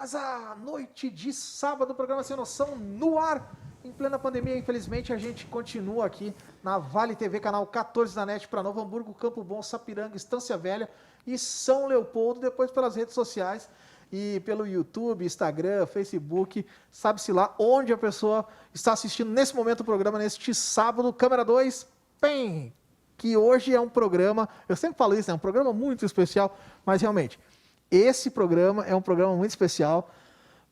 Mas a noite de sábado, o programa Sem Noção no ar, em plena pandemia. Infelizmente, a gente continua aqui na Vale TV, canal 14 da NET, para Novo Hamburgo, Campo Bom, Sapiranga, Estância Velha e São Leopoldo. Depois pelas redes sociais e pelo YouTube, Instagram, Facebook, sabe-se lá onde a pessoa está assistindo nesse momento o programa, neste sábado. Câmera 2, PEM! Que hoje é um programa, eu sempre falo isso, é um programa muito especial, mas realmente, esse programa é um programa muito especial,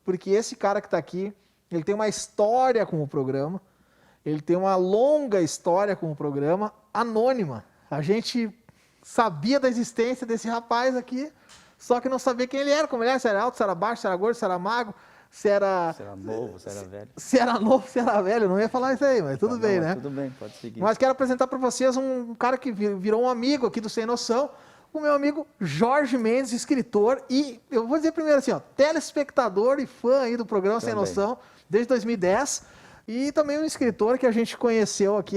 porque esse cara que está aqui, ele tem uma história com o programa, ele tem uma longa história com o programa, anônima. A gente sabia da existência desse rapaz aqui, só que não sabia quem ele era, como ele era, se era alto, se era baixo, se era gordo, se era magro, se era... Se era novo, se era velho. Se era novo, se era velho, não ia falar isso aí, mas tudo bem, né? Tudo bem, pode seguir. Mas quero apresentar para vocês um cara que virou um amigo aqui do Sem Noção, o meu amigo Jorge Mendes, escritor e, eu vou dizer primeiro assim, ó, telespectador e fã aí do programa Sem Noção, desde 2010, e também um escritor que a gente conheceu aqui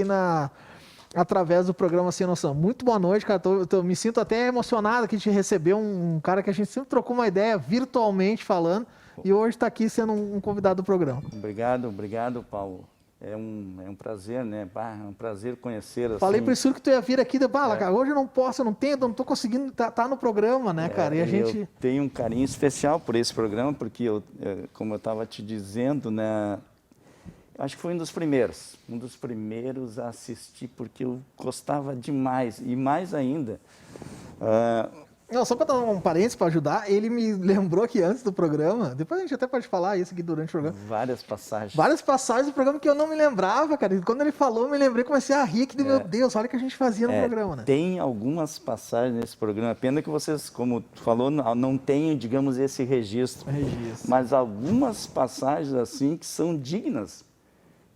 através do programa Sem Noção. Muito boa noite, cara, me sinto até emocionado aqui de receber um cara que a gente sempre trocou uma ideia virtualmente falando, e hoje está aqui sendo um convidado do programa. Obrigado, Paulo. É um prazer, né? É um prazer conhecer. Assim. Falei para isso que tu ia vir aqui, cara, hoje eu não posso, eu não tenho, não estou conseguindo estar no programa, né, cara? E a gente... Eu tenho um carinho especial por esse programa, porque, como eu estava te dizendo, né? Acho que foi um dos primeiros a assistir, porque eu gostava demais, e mais ainda... Não, só para dar um parênteses para ajudar, ele me lembrou que antes do programa, depois a gente até pode falar isso aqui durante o programa. Várias passagens do programa que eu não me lembrava, cara. E quando ele falou, eu me lembrei, comecei a rir, meu Deus, olha o que a gente fazia no programa, né? Tem algumas passagens nesse programa, pena que vocês, como tu falou, não tenham, digamos, esse registro. Mas algumas passagens, assim, que são dignas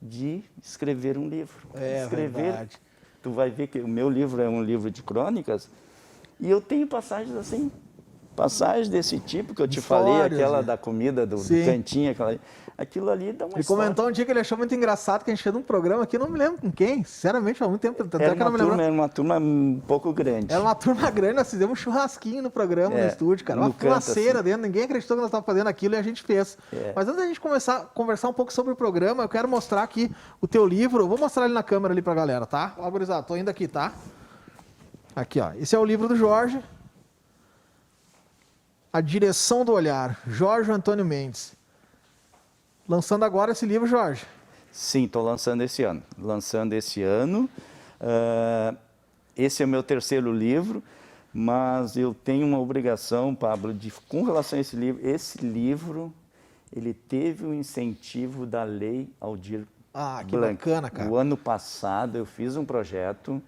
de escrever um livro. Verdade. Tu vai ver que o meu livro é um livro de crônicas, e eu tenho passagens assim, passagens desse tipo que eu te falei, aquela da comida do cantinho, aquilo ali dá uma Ele comentou um dia que ele achou muito engraçado que a gente fez um programa aqui, eu não me lembro com quem, sinceramente, há muito tempo. Era uma turma um pouco grande. Era uma turma grande, nós fizemos um churrasquinho no programa, no estúdio, cara, uma fumaceira dentro, ninguém acreditou que nós estávamos fazendo aquilo e a gente fez. Mas antes da gente começar a conversar um pouco sobre o programa, eu quero mostrar aqui o teu livro, eu vou mostrar ele na câmera ali pra galera, tá? Ó, gurizada, tô indo aqui, tá? Aqui, ó. Esse é o livro do Jorge. A Direção do Olhar. Jorge Antônio Mendes. Lançando agora esse livro, Jorge. Sim, estou lançando esse ano. Esse é o meu terceiro livro, mas eu tenho uma obrigação, Pablo, com relação a esse livro, ele teve um incentivo da Lei Aldir que bacana, cara. O ano passado eu fiz um projeto...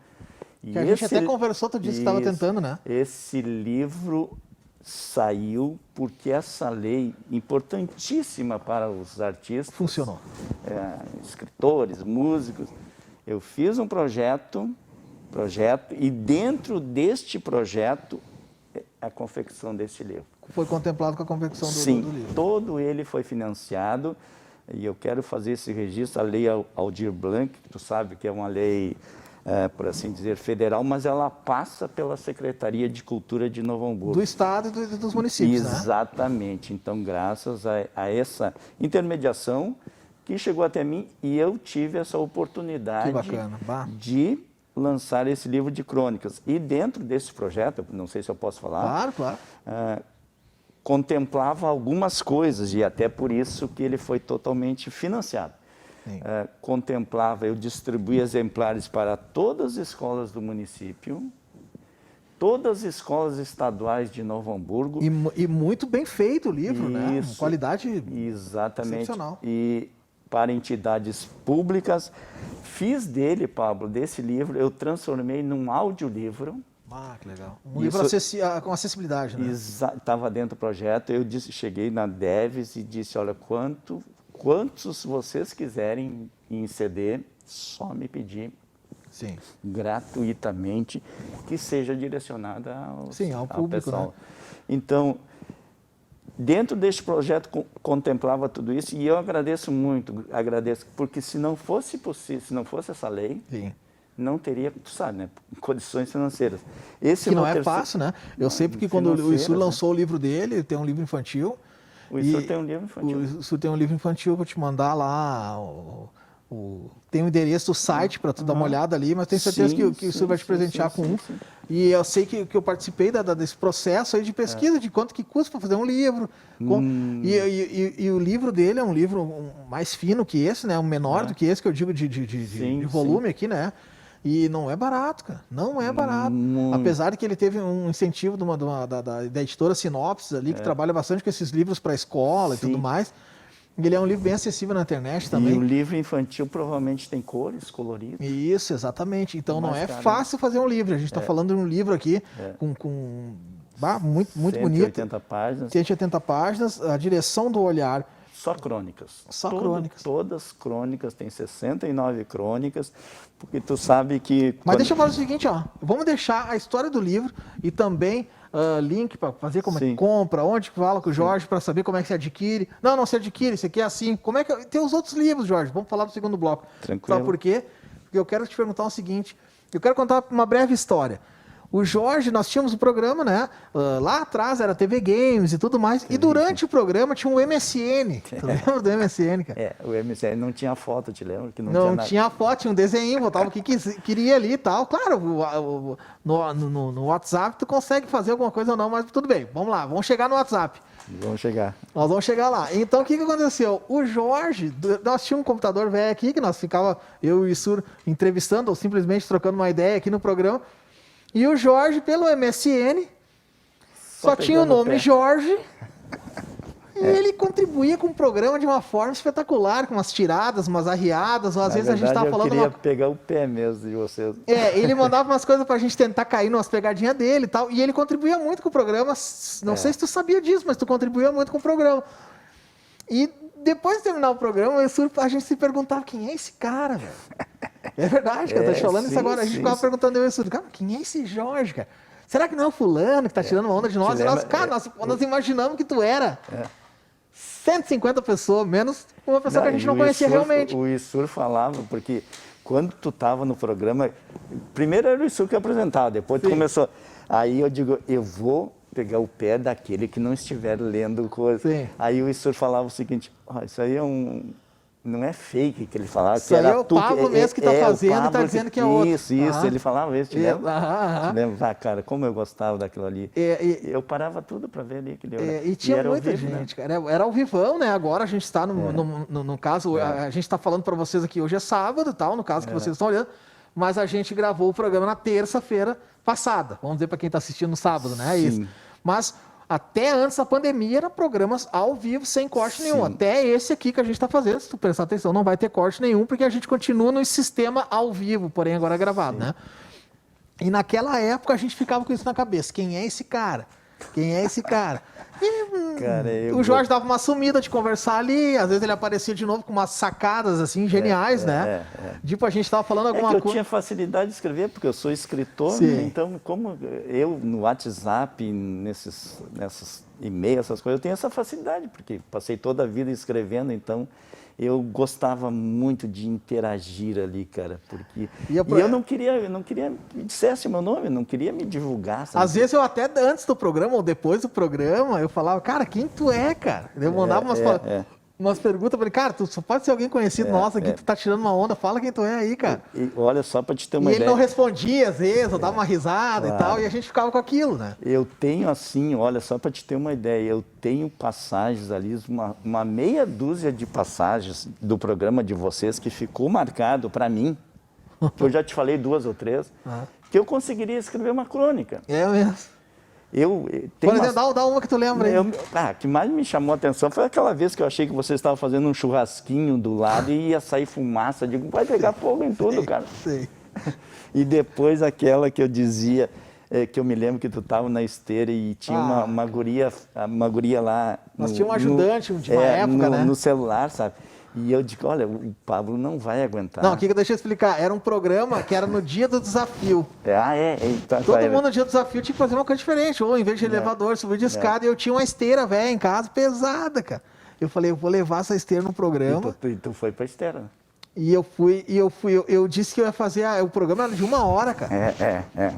Que a gente até conversou, tu disse que estava tentando, né? Esse livro saiu porque essa lei, importantíssima para os artistas... Funcionou. Escritores, músicos. Eu fiz um projeto, e dentro deste projeto, a confecção desse livro. Foi contemplado com a confecção do livro? Sim, todo ele foi financiado, e eu quero fazer esse registro, a Lei Aldir Blanc, que tu sabe que é uma lei... por assim dizer, federal, mas ela passa pela Secretaria de Cultura de Novo Hamburgo. Do Estado e dos municípios, Exatamente. Então, graças a essa intermediação que chegou até mim, e eu tive essa oportunidade de lançar esse livro de crônicas. E dentro desse projeto, não sei se eu posso falar... Claro. Contemplava algumas coisas, e até por isso que ele foi totalmente financiado. Contemplava, eu distribuí exemplares para todas as escolas do município, todas as escolas estaduais de Novo Hamburgo. E muito bem feito o livro, né? Qualidade excepcional. E para entidades públicas. Fiz dele, Pablo, desse livro, eu transformei num audiolivro. Ah, que legal. Um livro com acessibilidade, né? Estava dentro do projeto, eu cheguei na Deves e disse, olha, quantos vocês quiserem em CD, só me pedir gratuitamente que seja direcionada ao público, pessoal. né? Então, dentro deste projeto contemplava tudo isso e eu agradeço, porque se não fosse possível, se não fosse essa lei, não teria, tu sabe, né, condições financeiras. Que não é fácil, né? Eu sei porque quando o Issur lançou o livro dele, ele tem um livro infantil. O Issur tem um livro infantil. O Issur tem um livro infantil, vou te mandar lá. Tem o endereço do site para tu dar uma olhada ali, mas tenho certeza que o Issur vai te presentear com um. E eu sei que eu participei desse processo aí de pesquisa, de quanto que custa para fazer um livro. E o livro dele é um livro mais fino que esse, né? Um menor do que esse, que eu digo de volume aqui, né? E não é barato, cara. Não é barato. Apesar de que ele teve um incentivo da editora Sinopsis ali, que trabalha bastante com esses livros para a escola e tudo mais. Ele é um livro bem acessível na internet também. E o livro infantil provavelmente tem cores, coloridas. Isso, exatamente. Então não é fácil fazer um livro. A gente está falando de um livro aqui com muito bonito. 180 páginas. 180 páginas, a direção do olhar. Só crônicas. Crônicas. Todas crônicas, tem 69 crônicas, porque tu sabe que... Mas deixa eu falar o seguinte, ó, vamos deixar a história do livro e também link para fazer como é que compra, onde que fala com o Jorge para saber como é que se adquire. Não se adquire, isso aqui é assim. Como é que... Tem os outros livros, Jorge, vamos falar do segundo bloco. Tranquilo. Sabe por quê? Porque eu quero te perguntar o seguinte, eu quero contar uma breve história. O Jorge, nós tínhamos um programa, né? Lá atrás era TV Games e tudo mais. E durante o programa tinha um MSN. Tu lembra do MSN, cara? O MSN não tinha foto, te lembra? Que não tinha foto, tinha um desenho, botava o que queria ali e tal. Claro, no WhatsApp tu consegue fazer alguma coisa ou não, mas tudo bem. Vamos lá, vamos chegar no WhatsApp. Vamos chegar. Nós vamos chegar lá. Então, o que aconteceu? O Jorge, nós tínhamos um computador velho aqui, que nós ficava, eu e o Issur, entrevistando ou simplesmente trocando uma ideia aqui no programa. E o Jorge, pelo MSN, só tinha o nome Jorge. E ele contribuía com o programa de uma forma espetacular, com umas tiradas, umas arriadas, ou às vezes a gente estava falando... Eu queria pegar o pé mesmo de vocês. Ele mandava umas coisas pra gente tentar cair numas pegadinhas dele e tal. E ele contribuía muito com o programa. Não sei se tu sabia disso, mas tu contribuía muito com o programa. E depois de terminar o programa, a gente se perguntava, quem é esse cara, velho? É verdade, cara, tá te falando isso agora. A gente ficava perguntando, cara, quem é esse Jorge, cara? Será que não é o fulano que tá tirando uma onda de nós? E nós, nós imaginamos que tu era 150 pessoas, menos uma pessoa que a gente não conhecia realmente. O Issur falava, porque quando tu tava no programa, primeiro era o Issur que apresentava, depois tu começou. Aí eu digo, eu vou pegar o pé daquele que não estiver lendo coisa. Aí o Issur falava o seguinte, isso aí é não é fake que ele falava. Isso aí é o Pablo mesmo que está fazendo, está dizendo que é outro. Isso, ele falava isso, te lembra? Cara, como eu gostava daquilo ali. Eu parava tudo para ver ali aquele E tinha muita gente, cara. Era ao vivão, né? Agora a gente está, no caso, a gente está falando para vocês aqui, hoje é sábado, tal, no caso que vocês estão olhando, mas a gente gravou o programa na terça-feira passada. Vamos dizer para quem está assistindo no sábado, né? Isso. Mas... Até antes da pandemia, eram programas ao vivo, sem corte nenhum. Até esse aqui que a gente está fazendo, se tu prestar atenção, não vai ter corte nenhum, porque a gente continua no sistema ao vivo, porém agora gravado, né? E naquela época a gente ficava com isso na cabeça. Quem é esse cara? Quem é esse cara? E o Jorge dava uma sumida de conversar ali, às vezes ele aparecia de novo com umas sacadas assim, geniais, né? Tipo, a gente estava falando alguma coisa. Eu tinha facilidade de escrever, porque eu sou escritor, né? Então, como eu no WhatsApp, nesses e-mails, essas coisas, eu tenho essa facilidade, porque passei toda a vida escrevendo, então eu gostava muito de interagir ali, cara, porque e eu não queria me dissesse meu nome, não queria me divulgar. Sabe? Às vezes eu até antes do programa ou depois do programa, eu falava, cara, quem tu é, cara? Eu mandava umas perguntas, falei, cara, tu só pode ser alguém conhecido nosso aqui, tu tá tirando uma onda, fala quem tu é aí, cara. E olha, só para te ter uma ideia. E ele não respondia às vezes, eu dava uma risada e tal, e a gente ficava com aquilo, né? Eu tenho assim, olha, só para te ter uma ideia, eu tenho passagens ali, uma meia dúzia de passagens do programa de vocês que ficou marcado para mim, que eu já te falei 2 ou 3, que eu conseguiria escrever uma crônica. É mesmo. Por exemplo, dá uma que tu lembra aí. O que mais me chamou a atenção foi aquela vez que eu achei que você estava fazendo um churrasquinho do lado e ia sair fumaça. Eu digo, vai pegar fogo em tudo, cara. Sei. E depois aquela que eu dizia, que eu me lembro que tu estava na esteira e tinha uma guria lá... Nós tínhamos um ajudante de uma época, né? No celular, sabe? E eu digo, olha, o Pablo não vai aguentar. Não, deixa eu explicar. Era um programa que era no dia do desafio. Então, todo mundo no dia do desafio tinha que fazer uma coisa diferente. Ou em vez de elevador, subir de escada. E eu tinha uma esteira velha em casa, pesada, cara. Eu falei, eu vou levar essa esteira no programa. E tu foi pra esteira, né? E eu disse que eu ia fazer, o programa era de 1 hora, cara.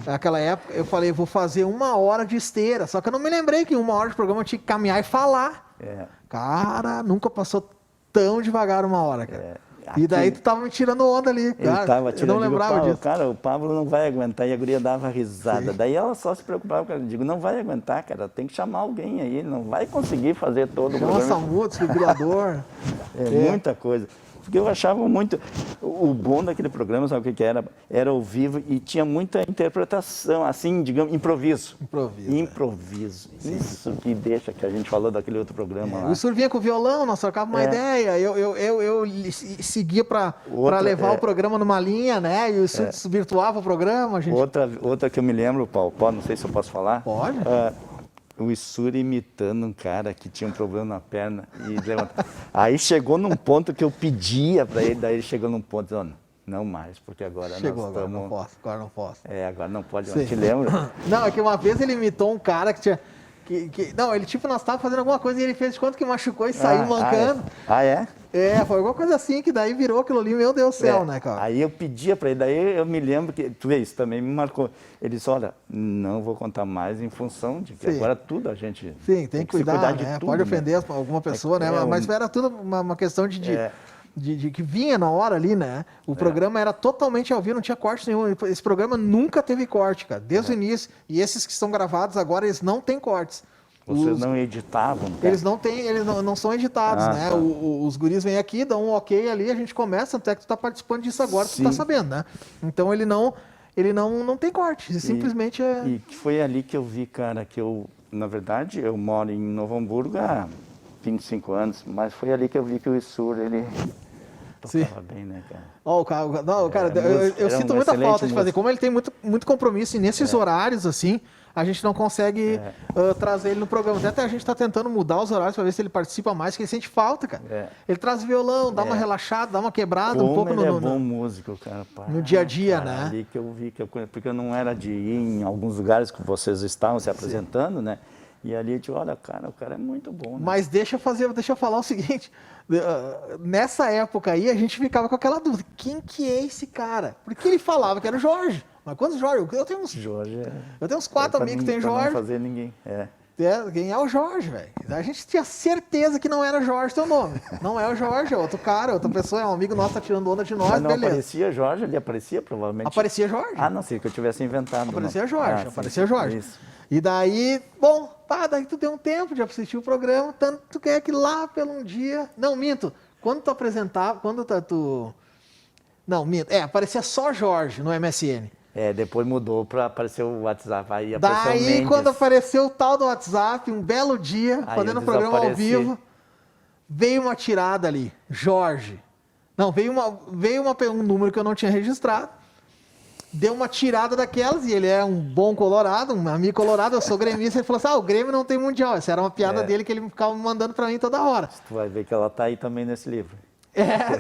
Naquela época, eu falei, vou fazer 1 hora de esteira. Só que eu não me lembrei que em 1 hora de programa eu tinha que caminhar e falar. Cara, nunca passou tão devagar 1 hora, cara. E daí tu tava me tirando onda ali, cara. Eu tava tirando, eu não lembrava disso. Cara, o Pablo não vai aguentar. E a guria dava risada. Sim. Daí ela só se preocupava, cara. Eu digo, não vai aguentar, cara. Tem que chamar alguém aí. Ele não vai conseguir fazer todo o programa. Chama SAMU, desfibrilador. Muita coisa. Porque eu achava muito... O bom daquele programa, sabe o que era? Era ao vivo e tinha muita interpretação, assim, digamos, improviso. Improviso. Isso que deixa, que a gente falou daquele outro programa lá. O senhor vinha com o violão, nós trocávamos uma ideia, eu seguia para levar o programa numa linha, né? E o senhor desvirtuava o programa. Gente... Outra que eu me lembro, Paulo, não sei se eu posso falar. Pode. O Issuri imitando um cara que tinha um problema na perna. Aí chegou num ponto que eu pedia para ele, daí ele chegou num ponto, não mais, porque agora nós estamos... Agora não posso. Agora não pode, eu te lembro. Não, é que uma vez ele imitou um cara que tinha... Não, ele nós estávamos fazendo alguma coisa e ele fez de conta que machucou e saiu mancando. Foi alguma coisa assim, que daí virou aquilo ali, meu Deus do céu, né, cara? Aí eu pedia para ele, daí eu me lembro que, tu vê, isso também me marcou. Ele disse, olha, não vou contar mais em função de que agora tudo a gente... Sim, tem que cuidar, né? Tudo, pode ofender alguma pessoa, né? Mas era tudo uma questão de que vinha na hora ali, né? O programa era totalmente ao vivo, não tinha corte nenhum. Esse programa nunca teve corte, cara, desde o início. E esses que são gravados agora, eles não têm cortes. Vocês não editavam? Cara? Eles não são editados, né? Tá. Os guris vêm aqui, dão um ok ali, a gente começa, até que tu tá participando disso agora, tu tá sabendo, né? Então ele não tem corte, simplesmente é... E foi ali que eu vi, cara, que eu, na verdade, eu moro em Novo Hamburgo há 25 anos, mas foi ali que eu vi que o Issuri, ele tocava bem, né, cara? Eu sinto muita falta de fazer, como ele tem muito compromisso, e nesses horários, assim... A gente não consegue trazer ele no programa. Até a gente está tentando mudar os horários para ver se ele participa mais, que ele sente falta, cara. Ele traz violão, dá uma relaxada, dá uma quebrada um pouco ele é bom músico, cara. No dia a dia, né? Ali que eu vi, porque eu não era de ir em alguns lugares que vocês estavam se apresentando, né? E ali eu disse, olha, cara, o cara é muito bom. Né? Mas deixa eu falar o seguinte, nessa época aí a gente ficava com aquela dúvida, quem que é esse cara? Porque ele falava que era o Jorge. Mas quantos Jorge? Eu tenho uns... Eu tenho uns 4 amigos que tem Jorge. Não fazer ninguém, quem é o Jorge, velho? A gente tinha certeza que não era Jorge teu nome. Não é o Jorge, é outro cara, outra pessoa, é um amigo nosso, tá tirando onda de nós, mas não beleza. Aparecia Jorge, ele aparecia provavelmente. Aparecia Jorge. Não sei, que eu tivesse inventado. Aparecia Jorge. Isso. E daí, daí tu deu um tempo de assistir o programa, tanto tu quer que lá pelo um dia... Não, minto, quando tu apresentava, Não, minto, aparecia só Jorge no MSN. Depois mudou para aparecer o WhatsApp. Aí apareceu Daí, Mendes. quando apareceu o tal do WhatsApp, um belo dia, fazendo um programa ao vivo, veio uma tirada ali, Jorge. Não, veio um número que eu não tinha registrado, deu uma tirada daquelas, e ele é um bom colorado, um amigo colorado, eu sou gremista, ele falou assim, o Grêmio não tem mundial. Essa era uma piada dele que ele ficava mandando para mim toda hora. Tu vai ver que ela tá aí também nesse livro.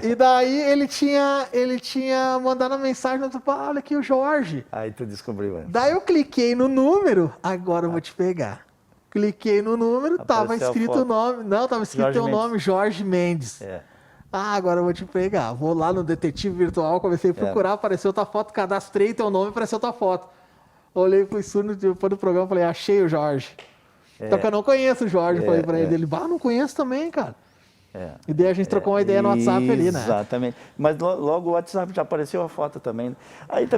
E daí ele tinha mandado a mensagem no outro, olha aqui o Jorge. Aí tu descobriu. Daí eu cliquei no número, agora eu vou te pegar. Cliquei no número, tava escrito o nome, tava escrito teu nome, Jorge Mendes. Agora eu vou te pegar. Vou lá no detetive virtual, comecei a procurar, apareceu tua foto, cadastrei teu nome, apareceu tua foto. Olhei pro Issuri depois do programa, falei, achei o Jorge. Só que eu não conheço o Jorge, falei pra ele, não conheço também, cara. E daí a gente trocou uma ideia no WhatsApp ali, né? Exatamente. Mas logo o WhatsApp já apareceu a foto também. Aí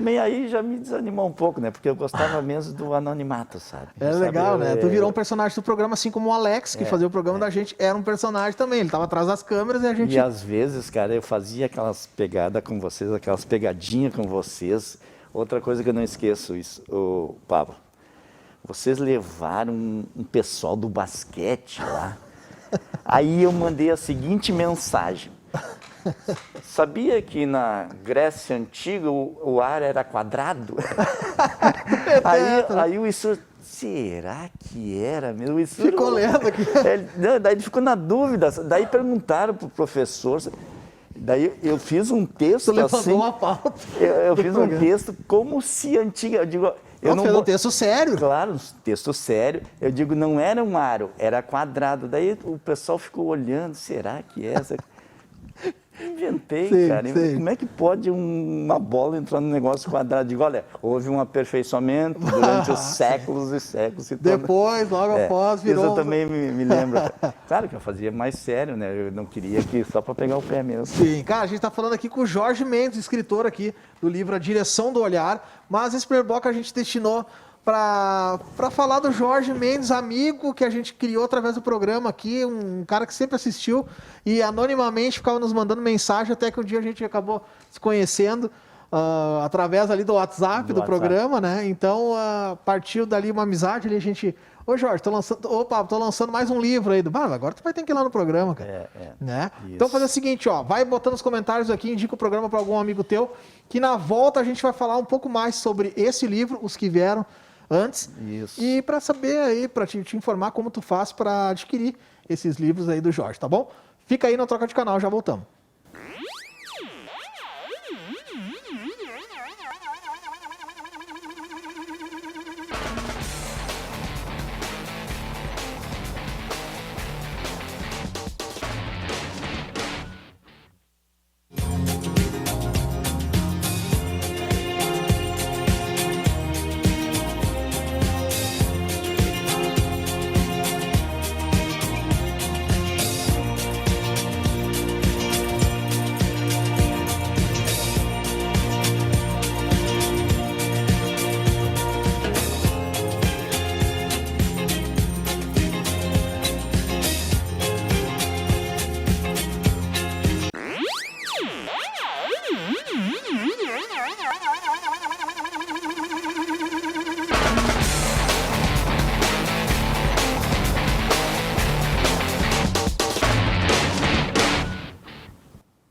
já me desanimou um pouco, né? Porque eu gostava mesmo do anonimato, sabe? Legal, né? Tu virou um personagem do programa, assim como o Alex, que fazia o programa da gente, era um personagem também. Ele estava atrás das câmeras e a gente... E às vezes, cara, eu fazia aquelas pegadas com vocês, aquelas pegadinhas com vocês. Outra coisa que eu não esqueço, o Pablo. Vocês levaram um pessoal do basquete lá. Aí eu mandei a seguinte mensagem. Sabia que na Grécia Antiga o ar era quadrado? aí o Isur, será que era mesmo? O Isur, ficou lendo aqui. Daí ele ficou na dúvida, daí perguntaram para o professor, daí eu fiz um texto Você levantou assim, uma pauta. eu fiz um texto como se antiga, eu digo... Eu não fez um texto sério. Claro, um texto sério. Eu digo, não era um aro, era quadrado. Daí o pessoal ficou olhando, será que é essa? Inventei, sim, cara. sim. Como é que pode uma bola entrar num negócio quadrado? Digo, olha, houve um aperfeiçoamento durante os séculos e séculos. Depois, logo após, virou... Isso eu também me lembro. Claro que eu fazia mais sério, né? Eu não queria que só para pegar o pé mesmo. Sim, cara, a gente está falando aqui com o Jorge Mendes, escritor aqui do livro A Direção do Olhar, mas esse primeiro bloco a gente destinou para falar do Jorge Mendes, amigo que a gente criou através do programa aqui, um cara que sempre assistiu e anonimamente ficava nos mandando mensagem, até que um dia a gente acabou se conhecendo através ali do WhatsApp do programa, né? Então, partiu dali uma amizade, ali a gente... Ô Jorge, tô lançando mais um livro aí. Agora tu vai ter que ir lá no programa, cara. Né? Então fazer o seguinte, ó, vai botando nos comentários aqui, indica o programa para algum amigo teu, que na volta a gente vai falar um pouco mais sobre esse livro, os que vieram antes. Isso. E para saber aí, para te informar como tu faz para adquirir esses livros aí do Jorge, tá bom? Fica aí na troca de canal, já voltamos.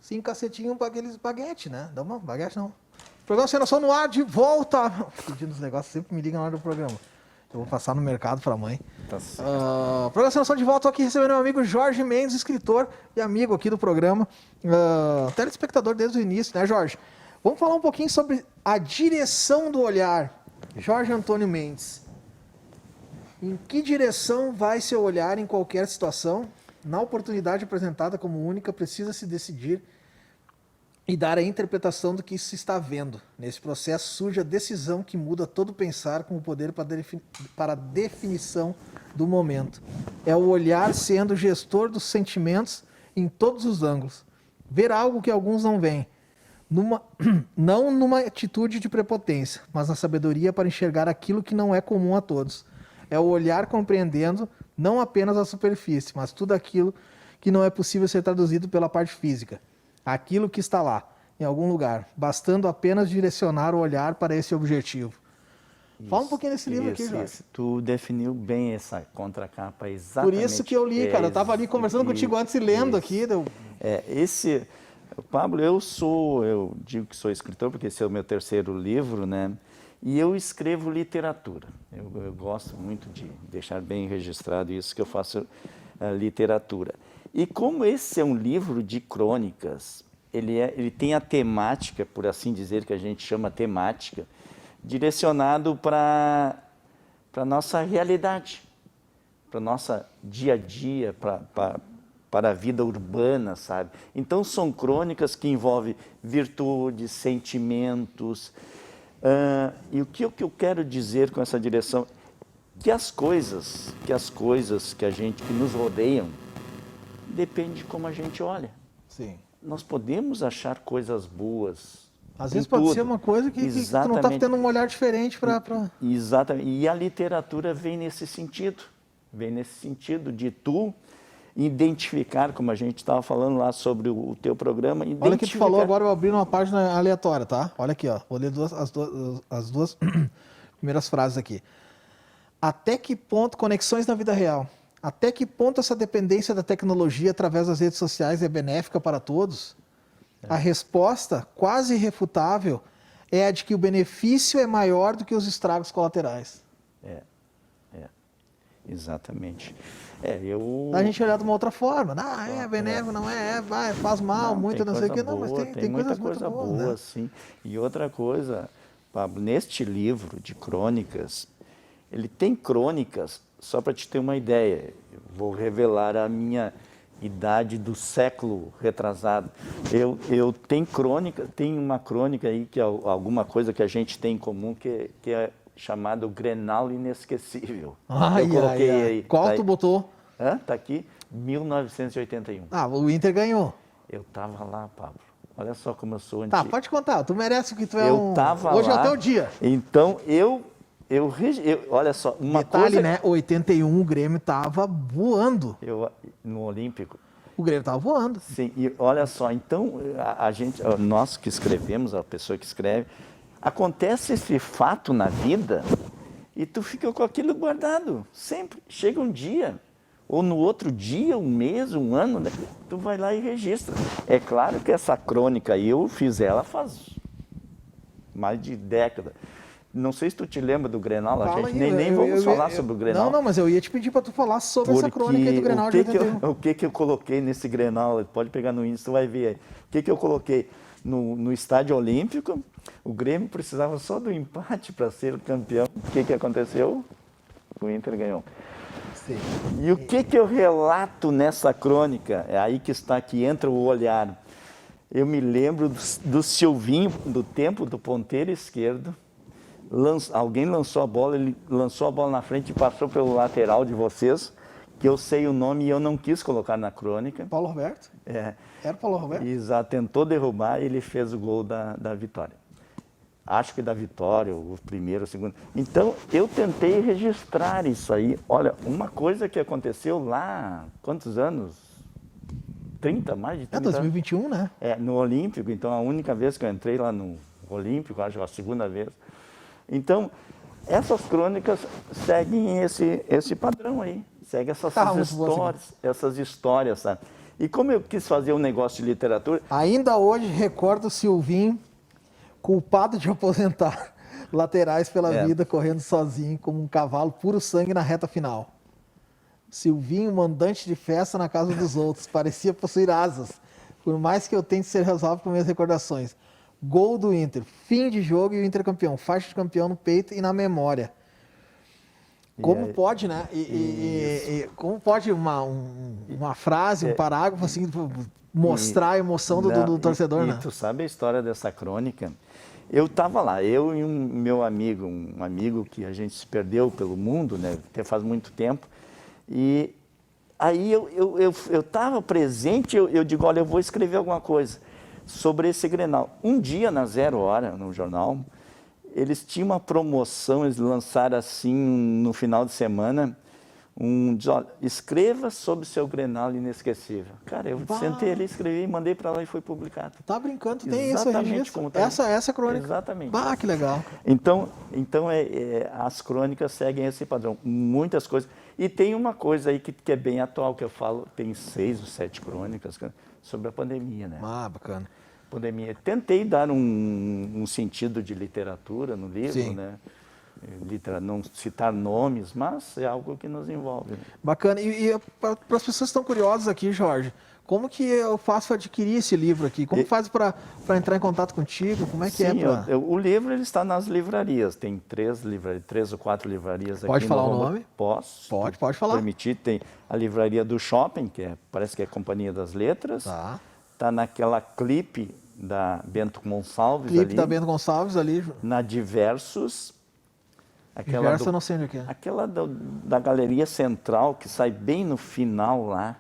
Sim, cacetinho para aqueles baguete, né? Dá uma baguete não. Programa Sem Noção no ar, de volta. Pedindo os negócios, sempre me ligam na hora do programa. Eu vou passar no mercado para a mãe. Tá certo. Programa Sem Noção de volta, aqui recebendo meu amigo Jorge Mendes, escritor e amigo aqui do programa. Telespectador desde o início, né, Jorge? Vamos falar um pouquinho sobre a direção do olhar. Jorge Antônio Mendes. Em que direção vai seu olhar em qualquer situação? Na oportunidade apresentada como única, precisa se decidir e dar a interpretação do que se está vendo. Nesse processo surge a decisão que muda todo pensar com o poder para a definição do momento. É o olhar sendo gestor dos sentimentos em todos os ângulos. Ver algo que alguns não veem. Não numa atitude de prepotência, mas na sabedoria para enxergar aquilo que não é comum a todos. É o olhar compreendendo não apenas a superfície, mas tudo aquilo que não é possível ser traduzido pela parte física. Aquilo que está lá, em algum lugar, bastando apenas direcionar o olhar para esse objetivo. Fala um pouquinho desse livro aqui, Jorge. Tu definiu bem essa contracapa, exatamente. Por isso que eu li, cara. Eu estava ali conversando contigo antes e lendo aqui. Pablo, eu digo que sou escritor, porque esse é o meu terceiro livro, né? E eu escrevo literatura. Eu gosto muito de deixar bem registrado isso, que eu faço literatura. E como esse é um livro de crônicas, ele tem a temática, por assim dizer, que a gente chama temática, direcionado para a nossa realidade, para o nosso dia a dia, para a vida urbana, sabe? Então, são crônicas que envolvem virtudes, sentimentos. E o que eu quero dizer com essa direção? Que as coisas que nos rodeiam, depende de como a gente olha. Sim. Nós podemos achar coisas boas. Às vezes pode ser uma coisa que tu não está tendo um olhar diferente para... Exatamente. E a literatura vem nesse sentido. Vem nesse sentido de tu identificar, como a gente estava falando lá sobre o teu programa. Olha o que tu falou agora, eu abri uma página aleatória, tá? Olha aqui, ó. Vou ler as duas primeiras frases aqui. Até que ponto, conexões na vida real, até que ponto essa dependência da tecnologia através das redes sociais é benéfica para todos? A resposta, quase irrefutável, é a de que o benefício é maior do que os estragos colaterais. Exatamente. A gente olhar de uma outra forma. É benéfico, não vai, faz mal, muito, não sei o que. Não, mas tem muita coisas coisa muito boa, boas, né? sim. E outra coisa, Pablo, neste livro de crônicas, ele tem crônicas, só para te ter uma ideia, eu vou revelar a minha idade do século retrasado. Eu tenho crônica, tem uma crônica aí, que é alguma coisa que a gente tem em comum, que é chamado Grenal Inesquecível. Eu coloquei aí. Qual tá tu aí. botou? Tá aqui, 1981. O Inter ganhou. Eu tava lá, Pablo. Olha só como eu sou Tá, antigo. pode contar. Tu merece que tu é Eu tava Hoje lá. é o teu dia. Então, olha só, uma Detalhe, coisa... né? 81 o Grêmio tava voando. No Olímpico. O Grêmio tava voando. Sim, e olha só, então, nós que escrevemos, a pessoa que escreve, acontece esse fato na vida e tu fica com aquilo guardado. Sempre. Chega um dia, ou no outro dia, um mês, um ano, né? Tu vai lá e registra. É claro que essa crônica aí, eu fiz ela faz mais de década. Não sei se tu te lembra do Grenal, nem vamos falar sobre o Grenal. Não, mas eu ia te pedir para tu falar sobre essa crônica aí do Grenal de 81. O que eu coloquei nesse Grenal, pode pegar no índice, tu vai ver aí. O que eu coloquei? No Estádio Olímpico, o Grêmio precisava só do empate para ser campeão. O que aconteceu? O Inter ganhou. Sim. E o que eu relato nessa crônica? É aí que entra o olhar. Eu me lembro do Silvinho, do tempo do ponteiro esquerdo. Alguém lançou a bola, ele lançou a bola na frente e passou pelo lateral de vocês, que eu sei o nome e eu não quis colocar na crônica. Paulo Roberto? Era o Paulo Roberto? Exato, tentou derrubar e ele fez o gol da vitória. Acho que da vitória, o primeiro, o segundo. Então, eu tentei registrar isso aí. Olha, uma coisa que aconteceu lá, quantos anos? 30, mais de 30 2021, anos. né? No Olímpico, então a única vez que eu entrei lá no Olímpico, acho a segunda vez. Então, essas crônicas seguem esse padrão aí. Seguem essas histórias, sabe? E como eu quis fazer um negócio de literatura... Ainda hoje recordo o Silvinho, culpado de aposentar laterais pela vida, correndo sozinho como um cavalo, puro sangue na reta final. Silvinho, mandante de festa na casa dos outros, parecia possuir asas, por mais que eu tente ser razoável com minhas recordações. Gol do Inter, fim de jogo e o Inter campeão, faixa de campeão no peito e na memória. Como pode, né? Como pode uma frase, um parágrafo assim, mostrar a emoção do torcedor, né? E tu sabe a história dessa crônica? Eu estava lá, eu e meu amigo, um amigo que a gente se perdeu pelo mundo, né? Até faz muito tempo. E aí eu estava presente, eu digo, olha, eu vou escrever alguma coisa sobre esse Grenal. Um dia, na 0 Hora, no jornal, eles tinham uma promoção, eles lançaram assim, no final de semana, diz, olha, escreva sobre o seu Grenal inesquecível. Cara, eu sentei ali, escrevi, mandei para lá e foi publicado. Tá brincando, tem esse registro. Como tá essa crônica. Exatamente. Que legal. Então as crônicas seguem esse padrão, muitas coisas. E tem uma coisa aí que é bem atual, que eu falo, tem 6 ou 7 crônicas sobre a pandemia, né? Bacana. Pandemia. Tentei dar um sentido de literatura no livro, Sim. né? Não citar nomes, mas é algo que nos envolve. Né? Bacana. E para as pessoas que estão curiosas aqui, Jorge, como que eu faço para adquirir esse livro aqui? Como faz para entrar em contato contigo? Como é que Sim, o livro ele está nas livrarias. Tem 3 ou 4 livrarias aqui. Pode falar o nome? Posso. Pode falar. Permitir. Tem a livraria do Shopping, parece que é a Companhia das Letras. Tá naquela Clipe da Bento Gonçalves ali. Clipe da Bento Gonçalves ali. Na Diversos. Diversos eu não sei onde é. Aquela da Galeria Central, que sai bem no final lá.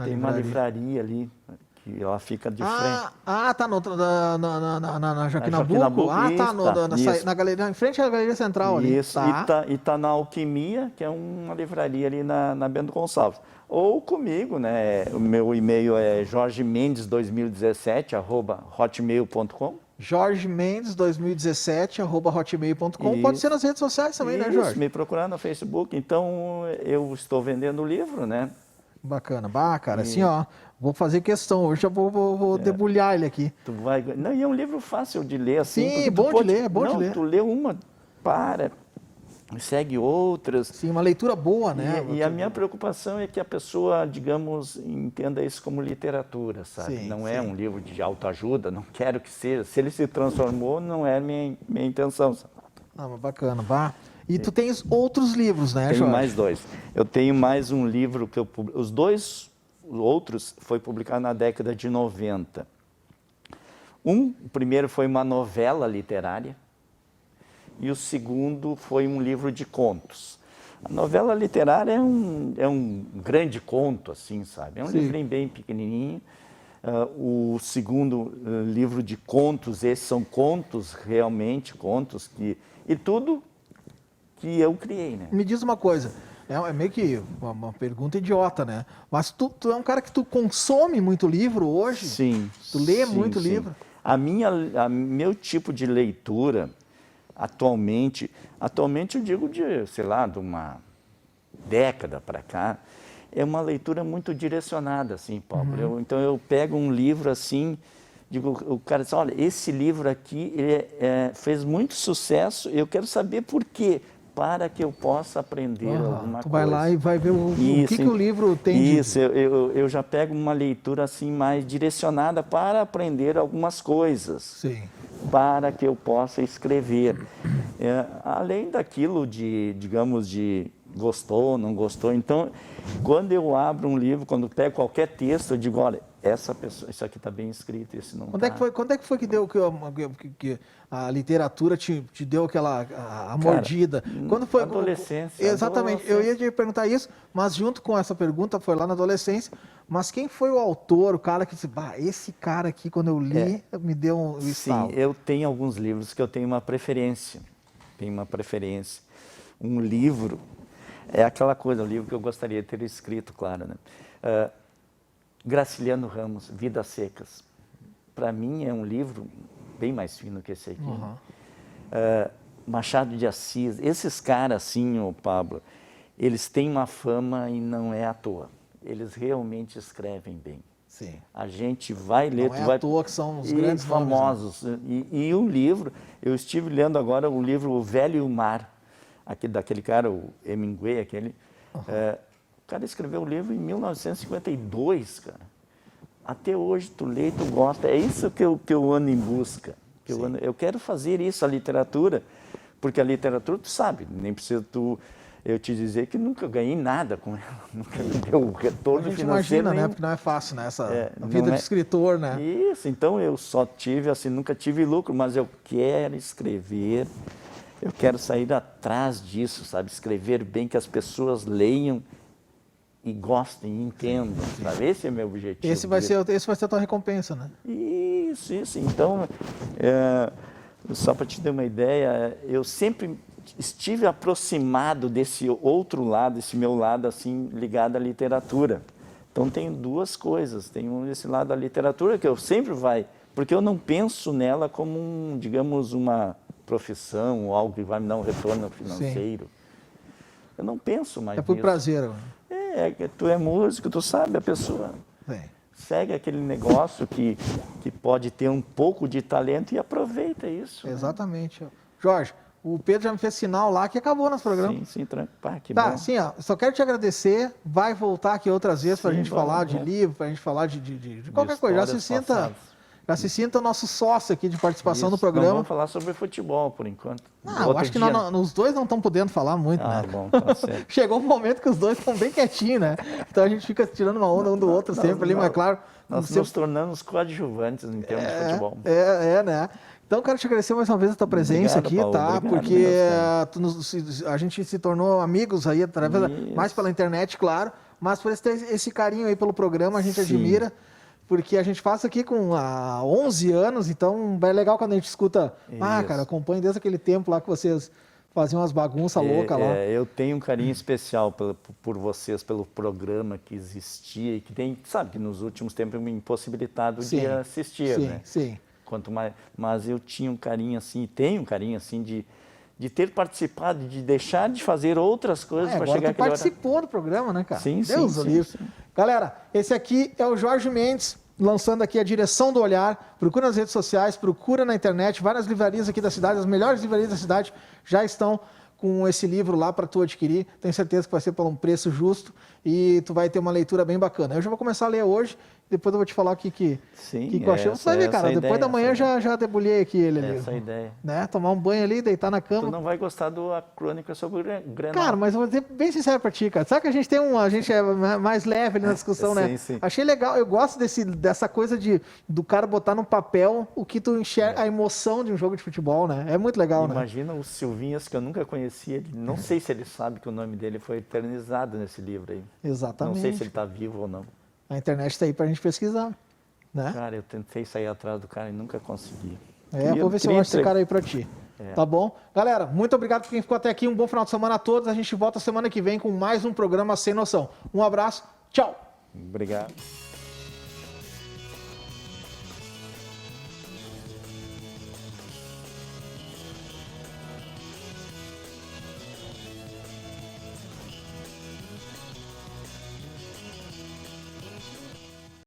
Tem uma livraria ali, que ela fica de frente. Tá na Joaquim Nabuco. Na galeria, em frente à Galeria Central ali. Isso, e tá na Alquimia, que é uma livraria ali na Bento Gonçalves. Ou comigo, né? O meu e-mail é jorgemendes2017@hotmail.com. jorgemendes2017@hotmail.com. Pode ser nas redes sociais também, né, Jorge? Me procurar no Facebook. Então, eu estou vendendo o livro, né? Bacana. Cara, assim, ó, Vou fazer questão, hoje eu vou debulhar ele aqui. Tu vai... Não, e é um livro fácil de ler, assim. Sim, bom de ler, é bom de ler. Tu lê uma, segue outras. Sim, uma leitura boa, né? E a minha preocupação é que a pessoa, digamos, entenda isso como literatura, sabe? Sim, não é um livro de autoajuda, não quero que seja. Se ele se transformou, não é minha intenção. Sabe? Ah, mas bacana, vá. E tu tens outros livros, né, Jorge? Tenho mais dois. Eu tenho mais um livro que os dois outros foi publicado na década de 90. O primeiro foi uma novela literária, e o segundo foi um livro de contos. A novela literária é um grande conto, assim, sabe? É um livrinho bem pequenininho. O segundo livro de contos, esses são contos, realmente contos, e tudo que eu criei, né? Me diz uma coisa, é meio que uma pergunta idiota, né? Mas tu é um cara que tu consome muito livro hoje? Sim. Tu lê muito livro? Meu tipo de leitura... Atualmente eu digo sei lá, de uma década para cá, é uma leitura muito direcionada, assim, Pablo. Então eu pego um livro assim, digo, o cara diz, olha, esse livro aqui fez muito sucesso, eu quero saber por quê, para que eu possa aprender alguma coisa. Tu vai lá e vai ver o que o livro tem Isso, eu já pego uma leitura assim mais direcionada para aprender algumas coisas. Sim. Para que eu possa escrever. Além daquilo digamos, de gostou, não gostou. Então, quando eu abro um livro, quando pego qualquer texto, eu digo, olha, essa pessoa, isso aqui está bem escrito, esse não está. Quando é que foi que deu que a literatura te deu aquela mordida? Quando foi? Adolescência. Exatamente, eu ia te perguntar isso, mas junto com essa pergunta foi lá na adolescência, mas quem foi o autor, o cara que disse, esse cara aqui, quando eu li, me deu um estalo? Sim, eu tenho alguns livros que eu tenho uma preferência. Um livro, é aquela coisa, um livro que eu gostaria de ter escrito, claro, né? Graciliano Ramos, Vidas Secas. Para mim é um livro bem mais fino que esse aqui. Machado de Assis, esses caras assim, Pablo, eles têm uma fama e não é à toa. Eles realmente escrevem bem. Sim. A gente vai ler... Não é à toa que são os grandes famosos. Nomes, né? E o livro, eu estive lendo agora o livro O Velho e o Mar, daquele cara, o Hemingway, aquele... O cara escreveu o livro em 1952, cara. Até hoje tu lê e tu gosta. É isso que eu ando em busca. Eu quero fazer isso, a literatura, porque a literatura, tu sabe, nem precisa eu te dizer que nunca ganhei nada com ela, nunca me deu retorno financeiro. A gente imagina, né? Porque não é fácil, né? A vida de escritor, né? Isso, então eu só tive, assim, nunca tive lucro, mas eu quero escrever, eu quero sair atrás disso, sabe? Escrever bem, que as pessoas leiam e gostem, entendam, sabe? Esse é meu objetivo. Esse vai ser a tua recompensa, né? Isso. Então, só para te ter uma ideia, eu sempre estive aproximado desse outro lado, esse meu lado assim ligado à literatura. Então tenho duas coisas, tenho esse lado da literatura que eu sempre porque eu não penso nela como digamos uma profissão ou algo que vai me dar um retorno financeiro. Sim. Eu não penso mais nisso. É por prazer. Tu é músico, tu sabe, a pessoa segue aquele negócio que pode ter um pouco de talento e aproveita isso. Exatamente. Né? Jorge, o Pedro já me fez sinal lá que acabou nosso programa. Sim, tranquilo. Que tá, bom. Assim, só quero te agradecer. Vai voltar aqui outras vezes para a gente falar de livro, para a gente falar de qualquer coisa. Já se sinta o nosso sócio aqui de participação no programa. Não vamos falar sobre futebol por enquanto. Eu acho que os dois não estão podendo falar muito, né? Bom, tá certo. Chegou um momento que os dois estão bem quietinhos, né? Então a gente fica tirando uma onda um do outro sempre ali, mas claro... Nós nos tornamos coadjuvantes em termos de futebol. Né? Então, quero te agradecer mais uma vez a tua presença aqui, Paulo, tá? Obrigado, porque a gente se tornou amigos aí, através mais pela internet, claro, mas por esse carinho aí pelo programa, a gente admira, porque a gente faz aqui com 11 anos, então é legal quando a gente escuta, cara, acompanho desde aquele tempo lá que vocês faziam umas bagunças loucas lá. Eu tenho um carinho especial por vocês, pelo programa que existia e que tem, sabe, que nos últimos tempos me impossibilitado de assistir, né? Sim. Quanto mais, mas eu tinha um carinho assim, tenho um carinho assim de de ter participado, de deixar de fazer outras coisas para chegar agora tu àquele horário. participou do programa, né, cara? Sim, Deus sim, o livre. sim. Galera, esse aqui é o Jorge Mendes, lançando aqui a Direção do Olhar. Procura nas redes sociais, procura na internet, várias livrarias aqui da cidade, as melhores livrarias da cidade já estão com esse livro lá para tu adquirir. Tenho certeza que vai ser por um preço justo e tu vai ter uma leitura bem bacana. Eu já vou começar a ler hoje, depois eu vou te falar o que eu achei. Você vai ver, cara, depois da manhã já debulhei aqui ele ali. Essa é a ideia. Né? Tomar um banho ali, deitar na cama. Tu não vai gostar da crônica sobre o Grenal. Cara, mas eu vou ser bem sincero pra ti, cara. Sabe que a gente é mais leve ali na discussão, né? Sim. Achei legal, eu gosto dessa coisa do cara botar no papel o que tu enxerga, a emoção de um jogo de futebol, né? É muito legal, né? Imagina o Silvinhas, que eu nunca conhecia, não sei se ele sabe que o nome dele foi eternizado nesse livro aí. Exatamente. Não sei se ele está vivo ou não. A internet tá aí pra gente pesquisar, né? Cara, eu tentei sair atrás do cara e nunca consegui. Vou ver se eu acho esse cara aí pra ti. Tá bom? Galera, muito obrigado por quem ficou até aqui. Um bom final de semana a todos. A gente volta semana que vem com mais um programa Sem Noção. Um abraço. Tchau. Obrigado.